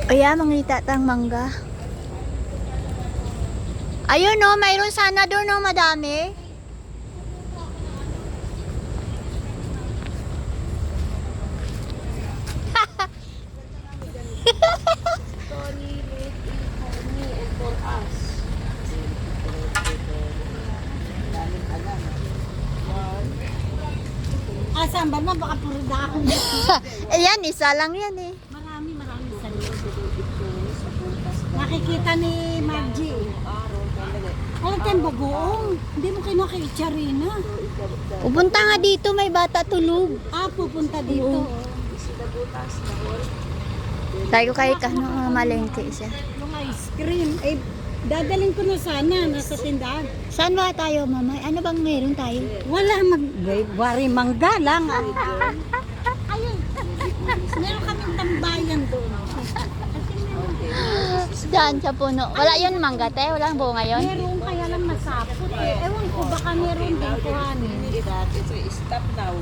Ayan, mangita tang mangga. Ayun no, mayroon sana doon no, madami. Tony, Rick, for me, and for us. Saan ba na? Baka puro dahon. Ayan, isa lang yan eh. Marami sa loob. Nakikita ni Margie. Alam tayong bagoong. Hindi mo kinuha kay Charina. Pupunta nga dito, may bata tulog. Pupunta dito. Tayo ko kay kano, malengke siya. Yung ice cream. Dadaling ko na sana. Nasa tindahan. Saan ba tayo, mama? Ano bang meron tayo? Wala wari mangga lang. Ayun. Meron kaming tambayan doon. Diyan sa puno. Wala yun mangga, te? Walang bunga yun? Meron kaya lang masapot. Ewan ko baka meron din kuhanin. Stop now.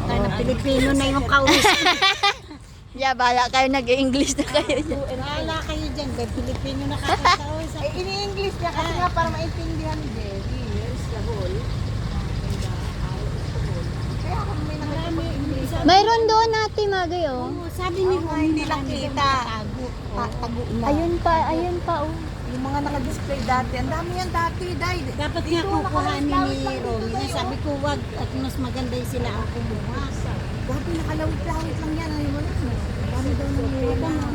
Tayo na Pilipino na yung kausap. Yeah, bala kayo nag-English na kayo dyan. Wala kayo dyan. Pilipino na kakakausap. Ini-English niya kasi nga para maintindihan ni Jerry. Here's the hole. Kaya kung may Marami English. Mayroon doon natin, Magay, oh. Sabi ni Juan, hindi lang kita. Tago na. Ayun pa, oh. Yung mga naka-display dati, ang dami yan dati, Day. Dapat nga kukuhanin ni Romy. Sabi ko wag at mas maganda yung sila ang kumuha. Dati nakalawit-lawit lang yan. Ano mo na? Dami daw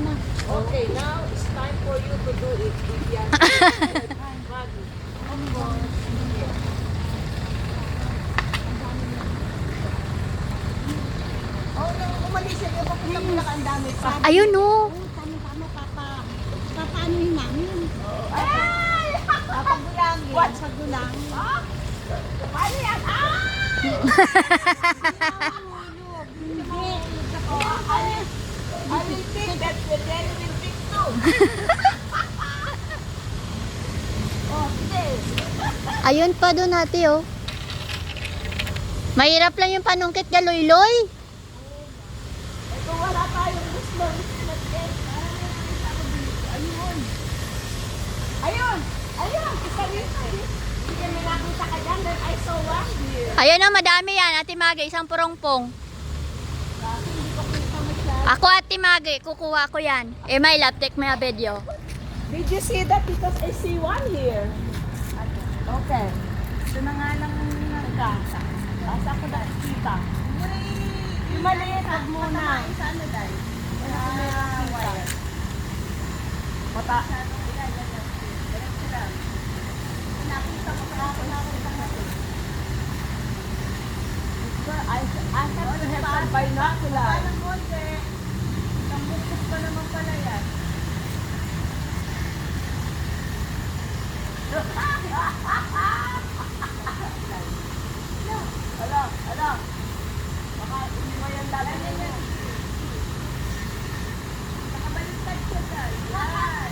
na. Okay, now it's time for you to do it. Vivian. Oh, nung umalis siya, yung papunta mo na ang dami pa. Ayun, oh. Tama, papaanuhin namin. Papagulangin. What? Pagulang. Paano yan? I will think that the Jerry will think too. Oh, sige. Ayun pa doon natin, oh. Mahirap lang yung panungkit niya, Loy-Loy. Kung wala tayong gusto, ayun. Ayun! Ayun! Isa rin. Sige, may nakita ka dyan. Then I saw one here. Ayun na, madami yan. Ate Magay, isang purongpong. Ako, Ate Magay, kukuha ko yan. My love, take my video. Did you see that? Because I see one here. Okay. Ito na nga lang nagkasa. Tapos ako nakikita. Yung maliit, wag muna. Saan na dahil? Wire. Mata. Nakita ko pa ako I have to have some binocular. Tambukot pa naman pala yan. Ala. Baka hindi mo yan dala niya. Nakabaliktad ko dyan. Yan.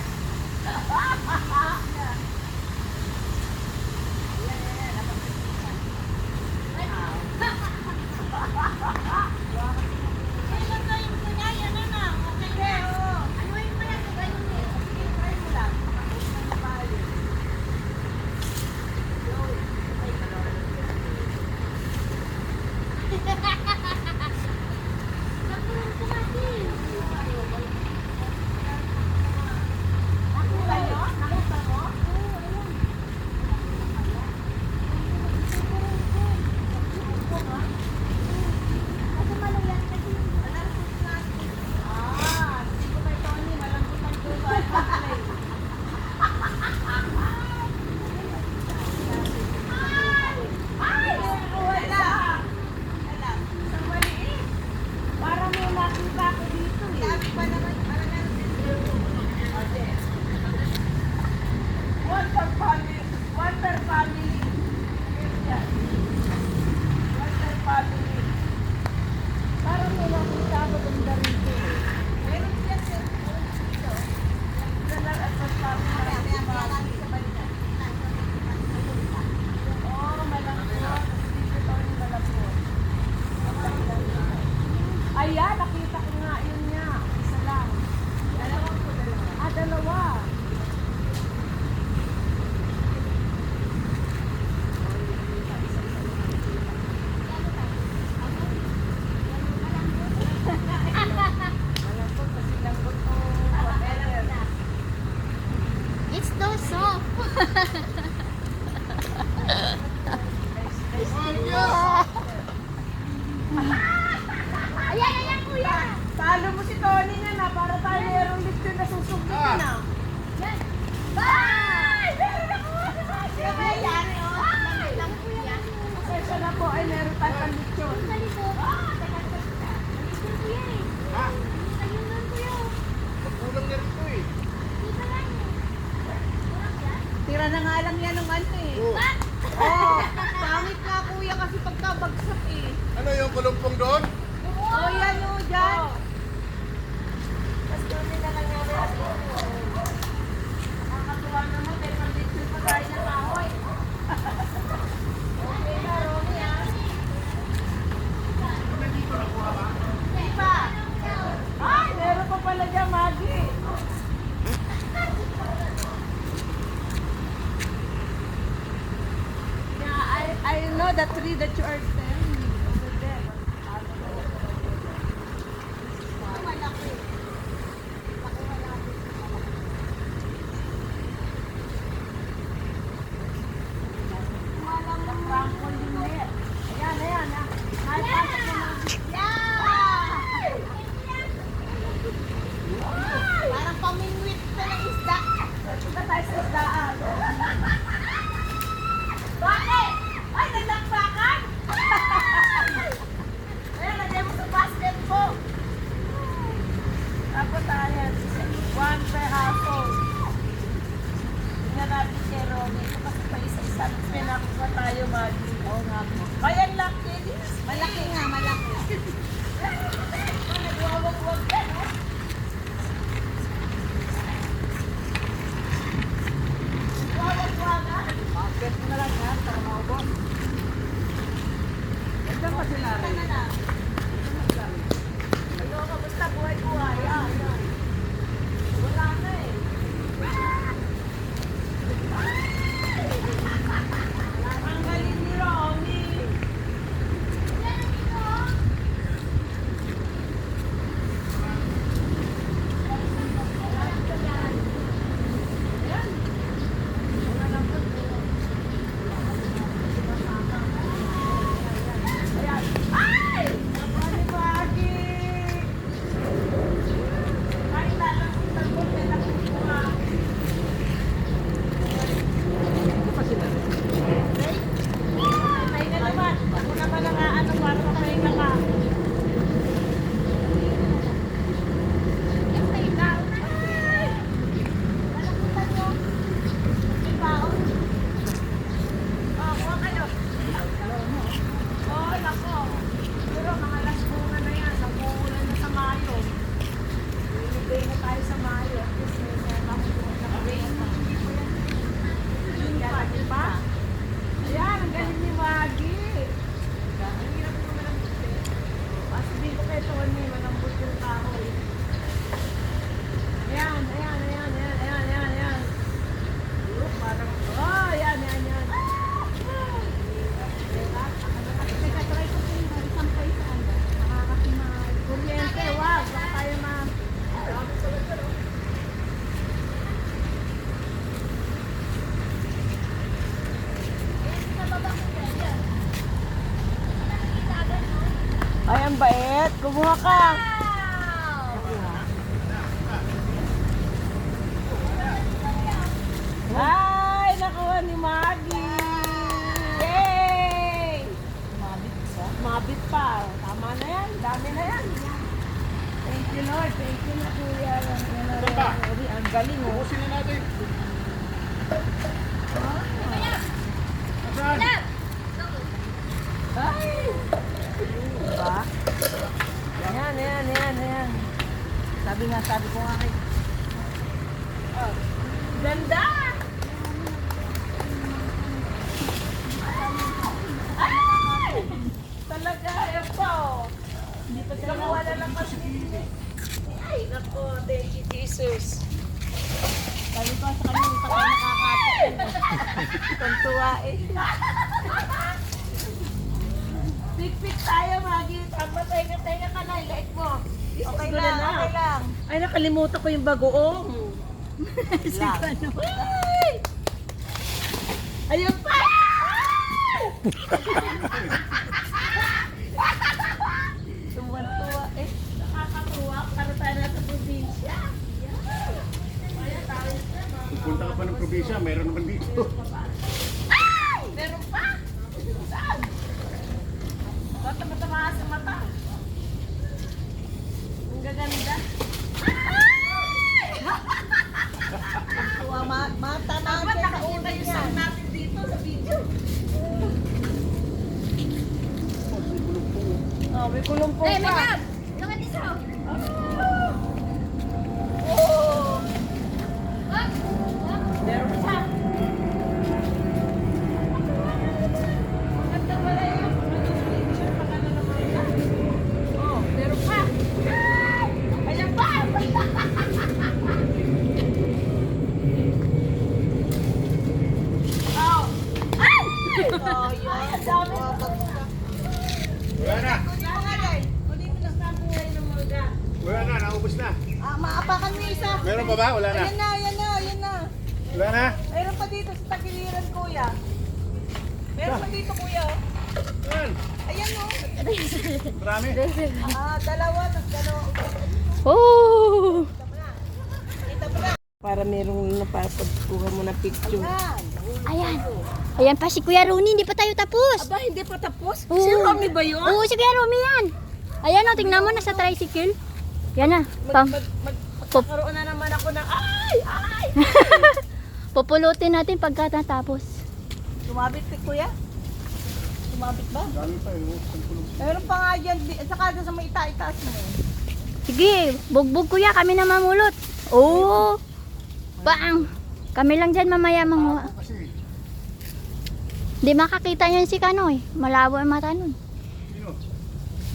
Ronnie niya na para tayo mayroong lipton na susugitin na. Bye! Pasensya na po ay meron tayo pang lipton. Kulang na rin ito eh. Tira na nga lang yan ng ano eh. Oh. Oh, pangit nga kuya kasi pagkabagsak eh. Ano yung kulumpong doon? Oh, yan o, dyan. Tapos doon nila lang nga meron. Nakakatuwa naman, may pang-lipton pa tayo ng kahoy. Okay na, Romy ah. Di pa. Ay, meron pa pala dyan, Maggie. Yeah, I know the tree that you are standing over there. Parang pamingwit ka ng isda. Punta tayo sa isdaan. Bakit? Ay, nagdakpakan! Ayan, lagay mo sa basket ko. Tapos tayo, one per household. Tingnan natin kay Ronnie. Ito kasi pa isa-isa. Pinakuha tayo, Maggie. Oo nga po. Kaya ang laki. Malaki nga, malaki. Nagwawag-wag ka, no? Wawag-wagan. Bakit mo na lang yan para maubos. Ito pa sila rin. Ayoko, basta buhay-buhay. Yan. Wala na eh. Ang galing ni Romy. Ayan. Ay! Ay, Maggie! Ay, lalapitan ko, lalapitan ko nga. Ay, na naman. Ako naman ang ano, para makahinga ka. Oh, kuha kayo. Oh, nako. Pero mga last bunga na yan. Nag-uulan na sa Mayo. Ilibay na tayo sa Mayo. Kasi may nakabrain. Hindi pa? Ayan, ang galing ni Maggie. Ang hirap ko malambot eh. Sabihin ko kay Tony, malambot yung kahoy. Ayan, ayan, ayan, ayan, ayan, ayan, ayan. Parang, oh, ayan, ayan, ayan. Teka, try ko sa inyo. Isang pa isaan. Nakakasimay. Kuryente, wag. Baka tayo ma... Ay, ang bait. Kumuha ka. Ay, nakuha ni Maggie. Yay! Mabit pa. Tama na yan. Dami na yan. Thank you, Lord. Thank you na, Kuya. Ang galing, oh. Ubusin na natin. Ay! Diba? Ayan, ayan, ayan, ayan. Sabi ko nga kay... Oh, ganda! Ay! Talaga, ayan pa, oh. Hindi pa sila wala lang kasi. Ay, naku, thank you, Jesus. Sabi ko sa kanya, hindi pa tayo nakakapit. Tuntua eh. Pik-pik tayo, Maggie. Tama, tenga ka na. Ilait mo. Okay lang, okay lang. Ay, nakalimutan ko yung bagoong. Lang. Ay! Ayun pa! Tuwan-tuwa eh. Nakakatuwa. Para tayo na probinsya, meron naman dito. Meron pa? Saan? Bata matamaas sa mata. Ang gaganda. Mata Dapat nakita yung sound natin dito sa video. Oh, may kulumpong Eh, pa. may lab! Look at this out! Oh! Wag! Wag! Meron pa. Maganda pala yung picture pa ka na naman. Oh, meron pa. Ayan pa! Oh! Ay! Oh, yun. Ang dami. Wala na. Kunin mo na sa buhay ng mga. Wala na, naubos na. Maapakan mo isa. Meron pa ba? Wala na. Ayan na, ayan na, ayan na. Wala na. Mayroon pa dito sa tagiliran, kuya. Meron pa dito, kuya. Yan. Ayan o. Marami. Dalawa, tas dalawa. Oh! Para merong napapagkuha mo na picture. Ayan. Ayan pa si Kuya Rooney, hindi pa tayo tapos. Aba, hindi pa tapos? Oo. Si Romy ba yun? Oo, si Kuya Rooney yan. Ayan o, tingnan mo, nasa tricycle. Yan na. Magkakaroon na naman ako ng ay! Ay! Pupulutin natin pagka natapos. Tumabit si kuya? Tumabit ba? Dami pa eh. Meron pa nga dyan. Saka sa may itaas mo. Sige, bugbog kuya, kami na mamulot. Oo. Paang. Kami lang dyan mamaya manguha. Kasi, Di makakita yan si Kano eh. Malabo ang mata nun. sino?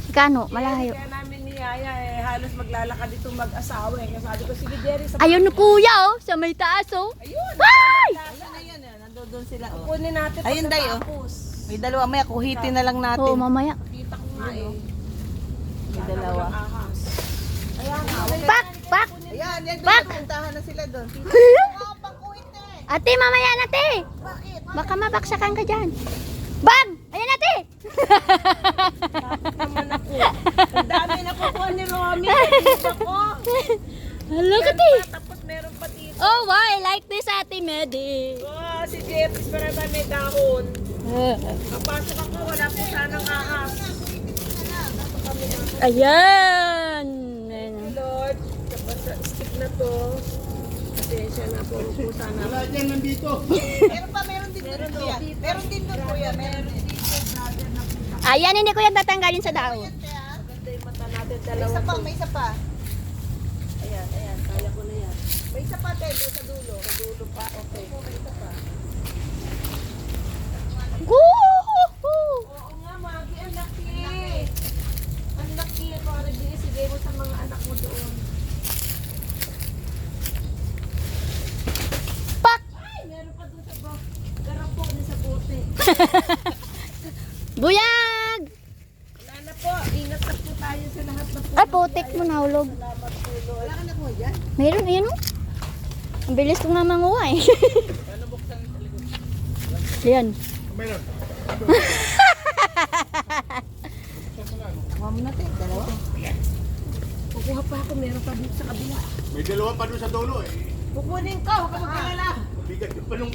Si Kano, malayo. Kaya namin ni Yaya halos maglalakad itong mag-asawa eh. Kaya sabi ko, sige Jerry, sa Ayun kuya oh, sa may taas oh. ayun! Ay! Ayun na yun. Nandun sila. Kunin natin Ayun, Day, oh. pagkatapos. May dalawa. Maya, kuhitin na lang Oo, natin. mamaya. Kita ko nga eh. May dalawa. Ahas. Ayan nga. Pak! Pak! Ayan, yan. Bak! Puntahan na sila doon. Ate, mamaya na te. Bakit? Baka mabaksakan ka dyan. Bag! Ayan ate! Naman ako. Ang dami na kukuha ni Romy. Dito ko. Hello Yan kati. pa, tapos meron pa dito. Oh, wow, I like this ate Medi. Oh, si Jerry, para na may dahon. Kapasok ako, wala po sanang ahas. Ayan. Lord, tapos sa stick na to. Pasensya na po sana. Wala dyan, nandito. Meron din doon, kuya. Meron din doon, kuya. Meron din. Ayan, hindi ko yan tatanggalin sa dahon. Maganda yung mata natin, May dalawa isa pa, to. may isa pa. Ayan, ayan, kaya ko na yan. May isa pa, Ted, doon sa dulo. Sa dulo pa, okay. May isa pa. Woohoo! Oo nga, Magi, ang laki. Ang laki. Para binigay mo sa mga anak mo doon. Pak! Ay, meron pa doon sa garapo din sa bote. Buyag! Wala na po, ingat na po tayo sa lahat na po. Ay, putik mo nahulog. Salamat po, Lord. Wala ka na po dyan? Meron, ayan oh. Ang bilis ko nga manguha eh. Ayan. Meron. Kuha mo na, Ted. Dalawa. Kukuha pa ako, meron pa dito sa kabila. May dalawa pa doon sa dulo eh. Kukunin ko, huwag ka magkalala. Bigat yung panong...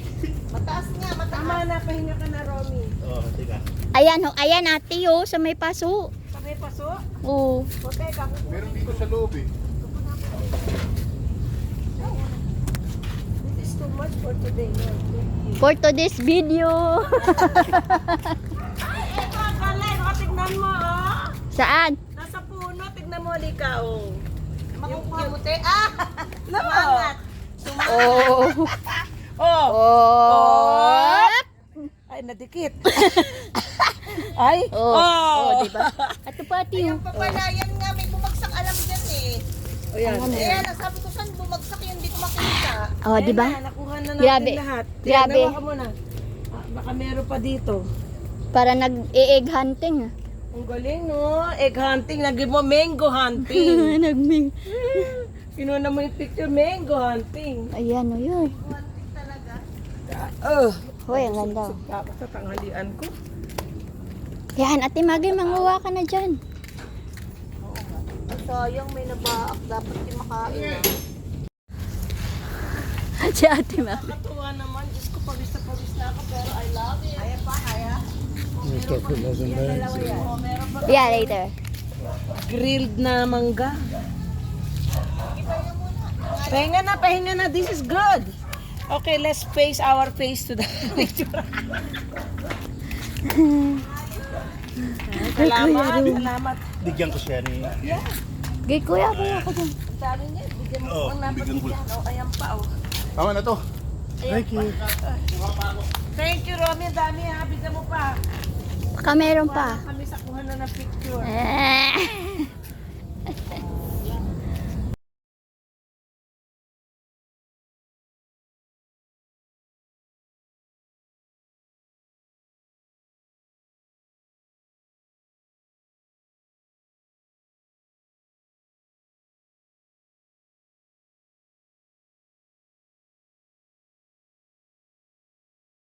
Mataas nga, mataas. Tama na, pahinga ka na, Romy. Oh, teka. Ayan oh, ayan ate oh, sa may paso. Sa may paso? Oo. O teka, kukunin. Meron dito sa loob eh. This is too much for today, Lord. Thank you. For today's video. Ay, eto, Kalay, tignan mo, oh. Saan? Nasa puno, tignan mo, halika, oh. Makukuha mo, Ted. Sumangat. Oh. Oh! Oh. Ay, nadikit. Ay! Oh. Oh, diba? At pati Ayan oh. pa pala, yan nga, may bumagsak alam dyan eh. Ayan. Ayan, ang sabi ko saan bumagsak yun, hindi ko makita. Oh, di ba? Ayan na, nakuha na natin Grabe. lahat. Grabe. Nawa ka muna. Baka meron pa dito. Para nag-egg hunting. ah. Ang galing, no? Egg hunting. Lagi mo mango hunting. Nagming. Kinuha mo yung picture, mango hunting. Ayan oh, yun. Hoy, ang ganda. Tapos sa tanghalian ko. Yan, ate Magay, manguha ka na dyan. Ang sayang, may nabaak. Dapat di makain. si Ate Mami. Katuwa naman. Diyos ko, pawis na ako, pero I love it. Ayan pa, kaya. Yeah, later. Grilled na mangga. Pahinga na. This is good. Okay, let's face our face to the picture. Salamat. Bigyan ko siya ni... Gay, kuya ko dyan. Ang dami niya. Bigyan mo Oo, ko ng bigyan ko. napabigyan. O, ayan pa, oh. Tama na to. Thank you. Thank you, Romy. Ang dami, ha. Bigyan mo pa. Baka meron pa. Kami sa kuha na ng picture. Eh.